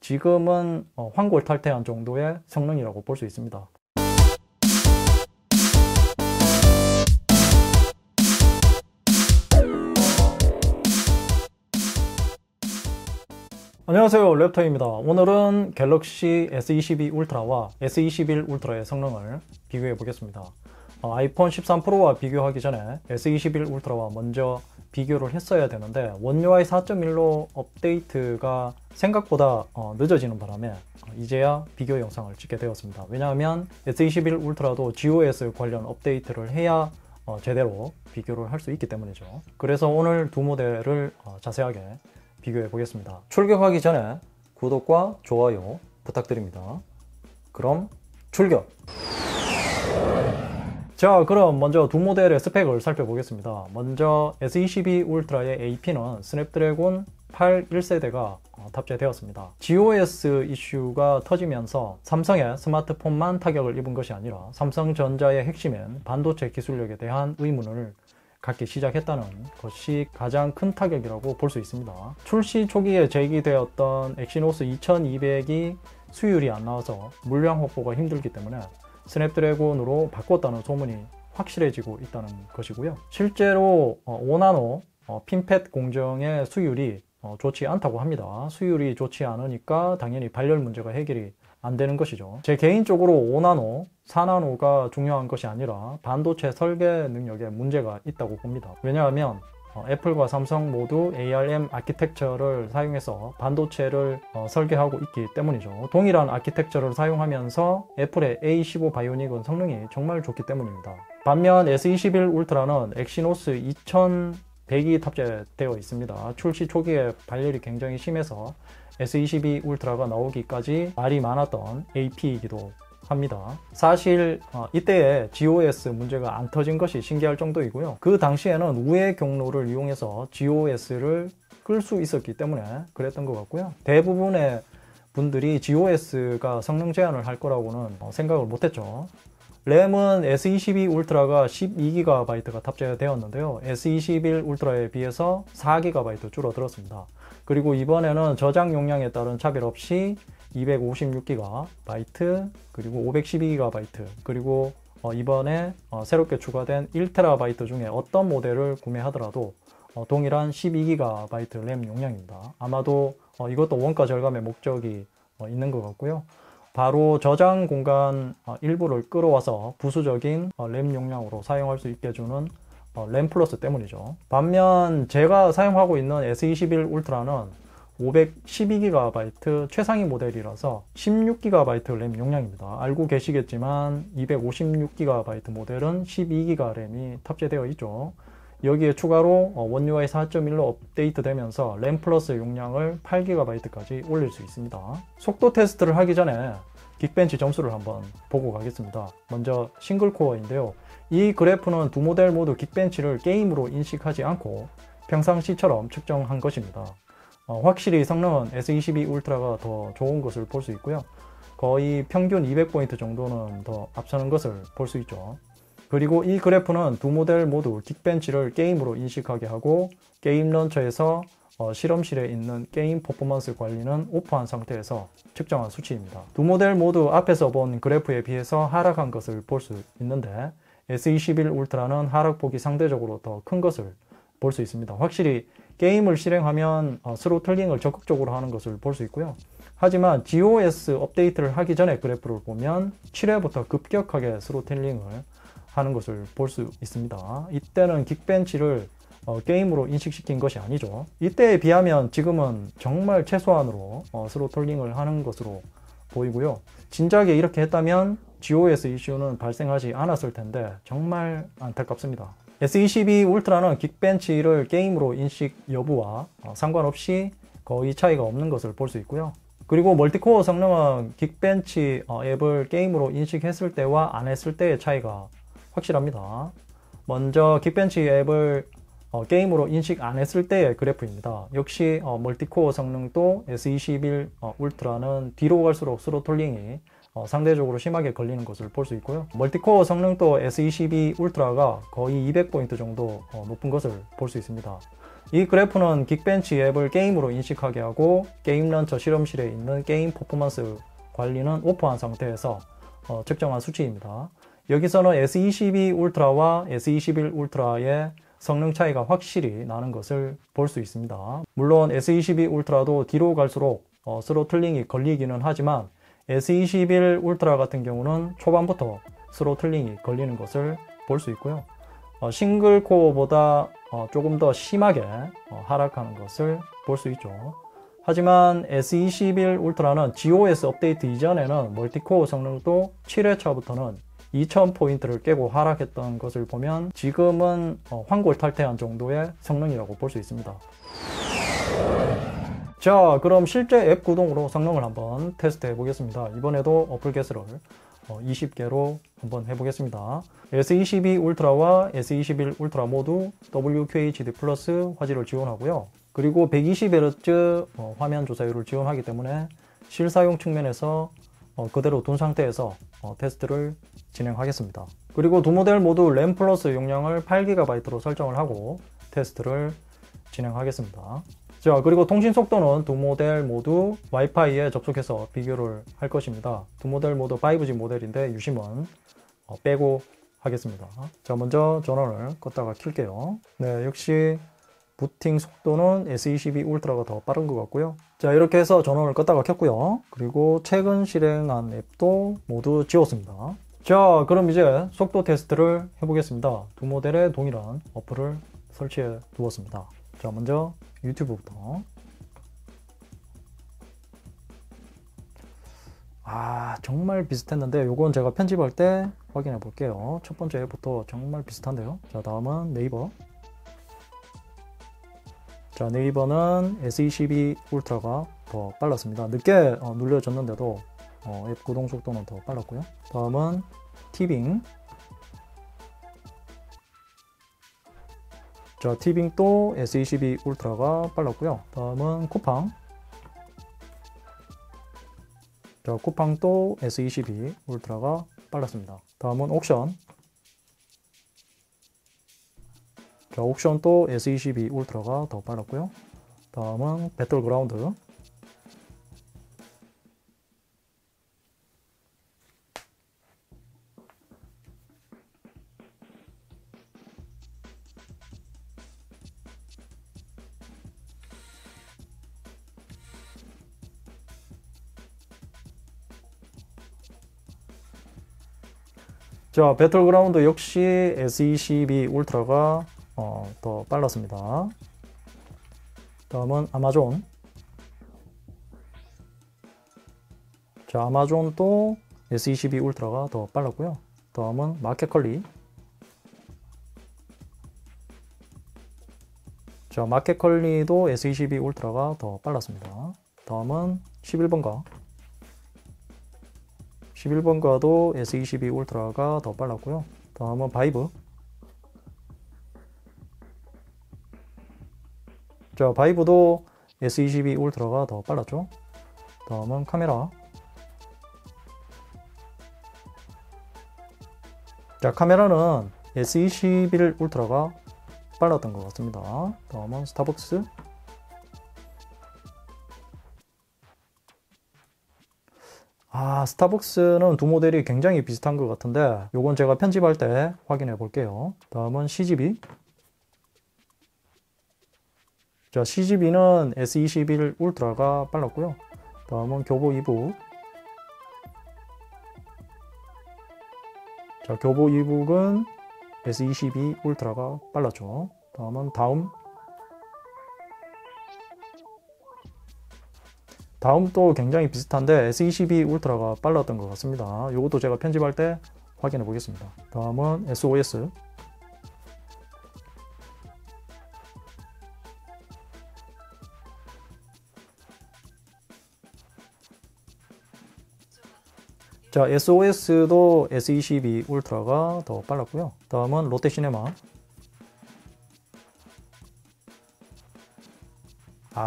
지금은 환골탈태한 정도의 성능이라고 볼 수 있습니다. 안녕하세요, 랩터입니다. 오늘은 갤럭시 S22 울트라와 S21 울트라의 성능을 비교해 보겠습니다. 아이폰 13 프로와 비교하기 전에 S21 울트라와 먼저 비교를 했어야 되는데 원UI 4.1로 업데이트가 생각보다 늦어지는 바람에 이제야 비교 영상을 찍게 되었습니다. 왜냐하면 S21 울트라도 GOS 관련 업데이트를 해야 제대로 비교를 할 수 있기 때문이죠. 그래서 오늘 두 모델을 자세하게 비교해 보겠습니다. 출격하기 전에 구독과 좋아요 부탁드립니다. 그럼 출격! 자, 그럼 먼저 두 모델의 스펙을 살펴보겠습니다. 먼저 S22 울트라의 AP는 스냅드래곤 8 1세대가 탑재되었습니다. GOS 이슈가 터지면서 삼성의 스마트폰만 타격을 입은 것이 아니라 삼성전자의 핵심인 반도체 기술력에 대한 의문을 갖기 시작했다는 것이 가장 큰 타격이라고 볼 수 있습니다. 출시 초기에 제기되었던 엑시노스 2200이 수율이 안 나와서 물량 확보가 힘들기 때문에 스냅드래곤으로 바꿨다는 소문이 확실해지고 있다는 것이고요. 실제로 5나노 핀팻 공정의 수율이 좋지 않다고 합니다. 수율이 좋지 않으니까 당연히 발열 문제가 해결이 안 되는 것이죠. 제 개인적으로 5나노, 4나노가 중요한 것이 아니라 반도체 설계 능력에 문제가 있다고 봅니다. 왜냐하면 애플과 삼성 모두 ARM 아키텍처를 사용해서 반도체를 설계하고 있기 때문이죠. 동일한 아키텍처를 사용하면서 애플의 A15 바이오닉은 성능이 정말 좋기 때문입니다. 반면 S21 울트라는 엑시노스 2100이 탑재되어 있습니다. 출시 초기에 발열이 굉장히 심해서 S22 울트라가 나오기까지 말이 많았던 AP이기도 합니다. 사실 이때에 GOS 문제가 안 터진 것이 신기할 정도이고요. 그 당시에는 우회 경로를 이용해서 GOS를 끌 수 있었기 때문에 그랬던 것 같고요. 대부분의 분들이 GOS가 성능 제한을 할 거라고는 생각을 못했죠. 램은 S22 울트라가 12GB가 탑재되었는데요. S21 울트라에 비해서 4GB 줄어들었습니다. 그리고 이번에는 저장 용량에 따른 차별 없이 256GB 그리고 512GB 그리고 이번에 새롭게 추가된 1TB 중에 어떤 모델을 구매하더라도 동일한 12GB 램 용량입니다. 아마도 이것도 원가 절감의 목적이 있는 것 같고요. 바로 저장 공간 일부를 끌어와서 부수적인 램 용량으로 사용할 수 있게 해주는 램 플러스 때문이죠. 반면 제가 사용하고 있는 S21 울트라는 512GB 최상위 모델이라서 16GB 램 용량입니다. 알고 계시겠지만 256GB 모델은 12GB 램이 탑재되어 있죠. 여기에 추가로 원UI 4.1로 업데이트되면서 램 플러스 용량을 8GB까지 올릴 수 있습니다. 속도 테스트를 하기 전에 긱벤치 점수를 한번 보고 가겠습니다. 먼저 싱글코어인데요. 이 그래프는 두 모델 모두 긱벤치를 게임으로 인식하지 않고 평상시처럼 측정한 것입니다. 확실히 성능은 S22 울트라가 더 좋은 것을 볼 수 있고요. 거의 평균 200포인트 정도는 더 앞서는 것을 볼 수 있죠. 그리고 이 그래프는 두 모델 모두 긱벤치를 게임으로 인식하게 하고 게임 런처에서 실험실에 있는 게임 퍼포먼스 관리는 오프한 상태에서 측정한 수치입니다. 두 모델 모두 앞에서 본 그래프에 비해서 하락한 것을 볼 수 있는데 S21 울트라는 하락폭이 상대적으로 더 큰 것을 볼 수 있습니다. 확실히 게임을 실행하면 스로틀링을 적극적으로 하는 것을 볼 수 있고요. 하지만 GOS 업데이트를 하기 전에 그래프를 보면 7회부터 급격하게 스로틀링을 하는 것을 볼 수 있습니다. 이때는 긱벤치를 게임으로 인식시킨 것이 아니죠. 이때에 비하면 지금은 정말 최소한으로 스로틀링을 하는 것으로 보이고요. 진작에 이렇게 했다면 GOS 이슈는 발생하지 않았을 텐데 정말 안타깝습니다. S22 울트라는 긱벤치를 게임으로 인식 여부와 상관없이 거의 차이가 없는 것을 볼 수 있고요. 그리고 멀티코어 성능은 긱벤치 앱을 게임으로 인식했을 때와 안 했을 때의 차이가 확실합니다. 먼저 긱벤치 앱을 게임으로 인식 안 했을 때의 그래프입니다. 역시 멀티코어 성능도 S21 울트라는 뒤로 갈수록 스로틀링이 상대적으로 심하게 걸리는 것을 볼 수 있고요. 멀티코어 성능도 S22 울트라가 거의 200포인트 정도 높은 것을 볼 수 있습니다. 이 그래프는 긱벤치 앱을 게임으로 인식하게 하고 게임 런처 실험실에 있는 게임 퍼포먼스 관리는 오프한 상태에서 측정한 수치입니다. 여기서는 S22 울트라와 S21 울트라의 성능 차이가 확실히 나는 것을 볼 수 있습니다. 물론 S22 울트라도 뒤로 갈수록 스로틀링이 걸리기는 하지만 S21 울트라 같은 경우는 초반부터 스로틀링이 걸리는 것을 볼 수 있고요. 싱글 코어보다 조금 더 심하게 하락하는 것을 볼 수 있죠. 하지만 S21 울트라는 GOS 업데이트 이전에는 멀티코어 성능도 7회차부터는 2000포인트를 깨고 하락했던 것을 보면 지금은 환골탈태한 정도의 성능이라고 볼 수 있습니다. 자, 그럼 실제 앱 구동으로 성능을 한번 테스트 해보겠습니다. 이번에도 어플게스를 20개로 한번 해보겠습니다. S22 울트라와 S21 울트라 모두 WQHD 플러스 화질을 지원하고요. 그리고 120Hz 화면 조사율을 지원하기 때문에 실사용 측면에서 그대로 둔 상태에서 테스트를 진행하겠습니다. 그리고 두 모델 모두 램 플러스 용량을 8GB로 설정을 하고 테스트를 진행하겠습니다. 자, 그리고 통신 속도는 두 모델 모두 와이파이에 접속해서 비교를 할 것입니다. 두 모델 모두 5G 모델인데 유심은 빼고 하겠습니다. 자, 먼저 전원을 껐다가 켤게요. 네, 역시 부팅 속도는 S22 울트라가 더 빠른 것 같고요. 자, 이렇게 해서 전원을 껐다가 켰고요. 그리고 최근 실행한 앱도 모두 지웠습니다. 자, 그럼 이제 속도 테스트를 해보겠습니다. 두 모델의 동일한 어플을 설치해 두었습니다. 자, 먼저 유튜브부터. 정말 비슷했는데 요건 제가 편집할 때 확인해 볼게요. 첫 번째 앱부터 정말 비슷한데요. 자, 다음은 네이버. 자, 네이버는 S22 울트라가 더 빨랐습니다. 늦게 눌려졌는데도 앱 구동 속도는 더 빨랐고요. 다음은 티빙. 자, 티빙도 S22 울트라가 빨랐고요. 다음은 쿠팡. 자, 쿠팡도 S22 울트라가 빨랐습니다. 다음은 옥션. 자, 옥션도 S22 울트라가 더 빨랐고요. 다음은 배틀그라운드. 자, 배틀그라운드 역시 S22 울트라가 더 빨랐습니다. 다음은 아마존. 자, 아마존도 S22 울트라가 더 빨랐고요. 다음은 마켓컬리. 자, 마켓컬리도 S22 울트라가 더 빨랐습니다. 다음은 11번가. 11번가도 S22 울트라가 더 빨랐고요. 다음은 바이브. 자, 바이브도 S22 울트라가 더 빨랐죠. 다음은 카메라. 자, 카메라는 S21 울트라가 빨랐던 것 같습니다. 다음은 스타벅스. 스타벅스는 두 모델이 굉장히 비슷한 것 같은데 요건 제가 편집할 때 확인해 볼게요. 다음은 CGV. 자, CGV는 S21 울트라가 빨랐고요. 다음은 교보 이북. 자, 교보 이북은 S22 울트라가 빨랐죠. 다음은 다음도 굉장히 비슷한데 S22 울트라가 빨랐던 것 같습니다. 이것도 제가 편집할 때 확인해 보겠습니다. 다음은 SOS. 자, SOS도 S22 울트라가 더 빨랐고요. 다음은 롯데시네마.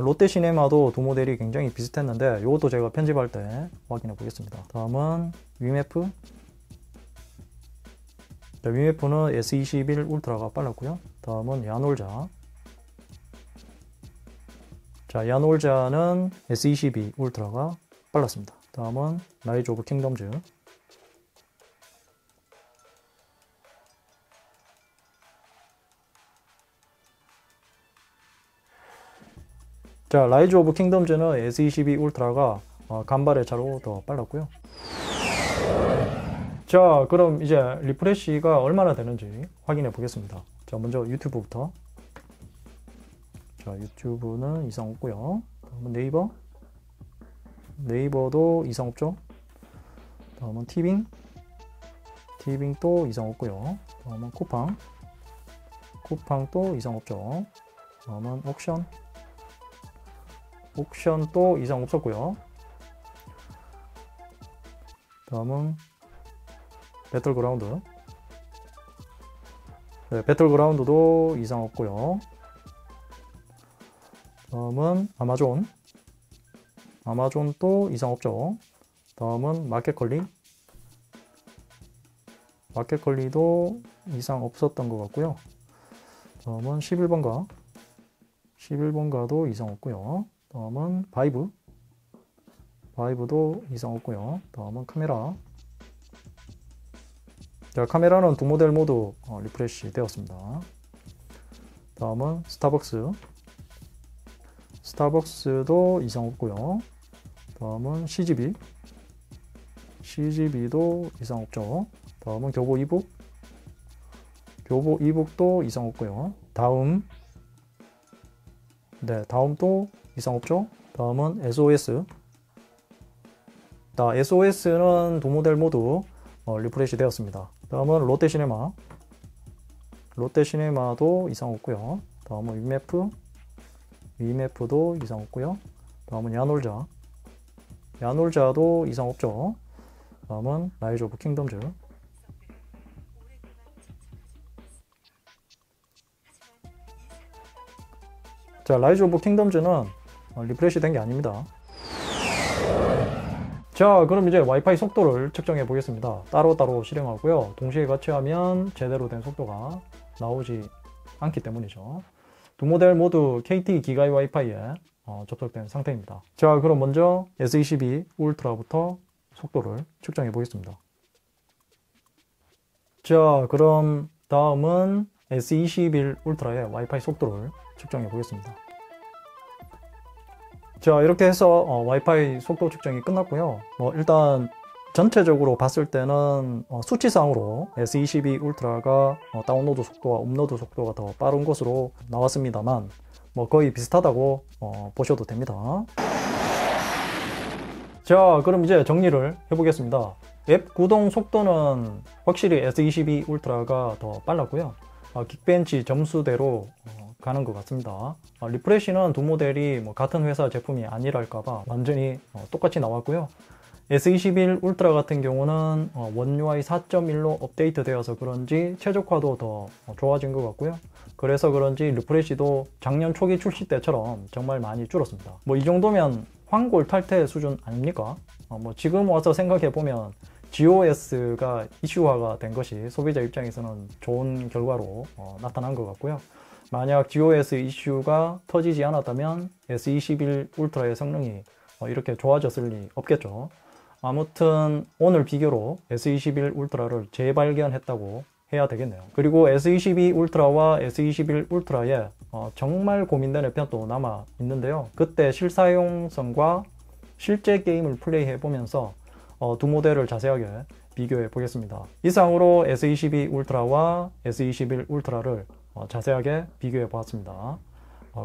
롯데시네마도 두 모델이 굉장히 비슷했는데 이것도 제가 편집할 때 확인해 보겠습니다. 다음은 위메프. 자, 위메프는 S21 울트라가 빨랐고요. 다음은 야놀자. 자, 야놀자는 S22 울트라가 빨랐습니다. 다음은 라이즈 오브 킹덤즈. 자, 라이즈 오브 킹덤즈는 S22 울트라가 간발의 차로 더 빨랐고요. 자, 그럼 이제 리프레시가 얼마나 되는지 확인해 보겠습니다. 자, 먼저 유튜브부터. 자, 유튜브는 이상 없고요. 다음은 네이버. 네이버도 이상 없죠. 다음은 티빙. 티빙도 이상 없고요. 다음은 쿠팡. 쿠팡도 이상 없죠. 다음은 옥션. 옥션도 이상 없었고요. 다음은 배틀그라운드. 네, 배틀그라운드도 이상 없고요. 다음은 아마존. 아마존도 이상 없죠. 다음은 마켓컬리. 마켓컬리도 이상 없었던 것 같고요. 다음은 11번가. 11번가도 이상 없고요. 다음은 바이브. 바이브도 이상 없고요. 다음은 카메라. 자, 카메라는 두 모델 모두 리프레시 되었습니다. 다음은 스타벅스. 스타벅스도 이상 없고요. 다음은 CGV. CGV도 이상 없죠. 다음은 교보 이북. 교보 이북도 이상 없고요. 다음. 네, 다음도 이상 없죠. 다음은 SOS. 자, SOS는 두 모델 모두 리프레시 되었습니다. 다음은 롯데시네마. 롯데시네마도 이상 없고요. 다음은 위메프. 위메프도 이상 없고요. 다음은 야놀자. 야놀자도 이상 없죠. 다음은 라이즈 오브 킹덤즈. 자, 라이즈 오브 킹덤즈는 리프레시 된 게 아닙니다. 자, 그럼 이제 와이파이 속도를 측정해 보겠습니다. 따로따로 실행하고요. 동시에 같이 하면 제대로 된 속도가 나오지 않기 때문이죠. 두 모델 모두 KT 기가이 와이파이에 접속된 상태입니다. 자, 그럼 먼저 S22 울트라부터 속도를 측정해 보겠습니다. 자, 그럼 다음은 S21 울트라의 와이파이 속도를 측정해 보겠습니다. 자, 이렇게 해서 와이파이 속도 측정이 끝났고요. 일단 전체적으로 봤을 때는 수치상으로 S22 울트라가 다운로드 속도와 업로드 속도가 더 빠른 것으로 나왔습니다만 거의 비슷하다고 보셔도 됩니다. 자, 그럼 이제 정리를 해보겠습니다. 앱 구동 속도는 확실히 S22 울트라가 더 빨랐고요. 긱벤치 점수대로 가는 것 같습니다. 리프레시는 두 모델이 같은 회사 제품이 아니랄까봐 완전히 똑같이 나왔고요. S21 울트라 같은 경우는 원 UI 4.1로 업데이트 되어서 그런지 최적화도 더 좋아진 것 같고요. 그래서 그런지 리프레시도 작년 초기 출시 때처럼 정말 많이 줄었습니다. 이 정도면 황골 탈퇴 수준 아닙니까? 지금 와서 생각해보면 GOS가 이슈화가 된 것이 소비자 입장에서는 좋은 결과로 나타난 것 같고요. 만약 GOS 이슈가 터지지 않았다면 S21 울트라의 성능이 이렇게 좋아졌을 리 없겠죠. 아무튼 오늘 비교로 S21 울트라를 재발견했다고 해야 되겠네요. 그리고 S22 울트라와 S21 울트라에 정말 고민되는 편도 남아 있는데요. 그때 실사용성과 실제 게임을 플레이해 보면서 두 모델을 자세하게 비교해 보겠습니다. 이상으로 S22 울트라와 S21 울트라를 자세하게 비교해 보았습니다.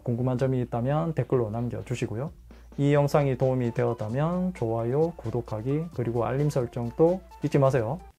궁금한 점이 있다면 댓글로 남겨주시고요. 이 영상이 도움이 되었다면 좋아요, 구독하기, 그리고 알림 설정도 잊지 마세요.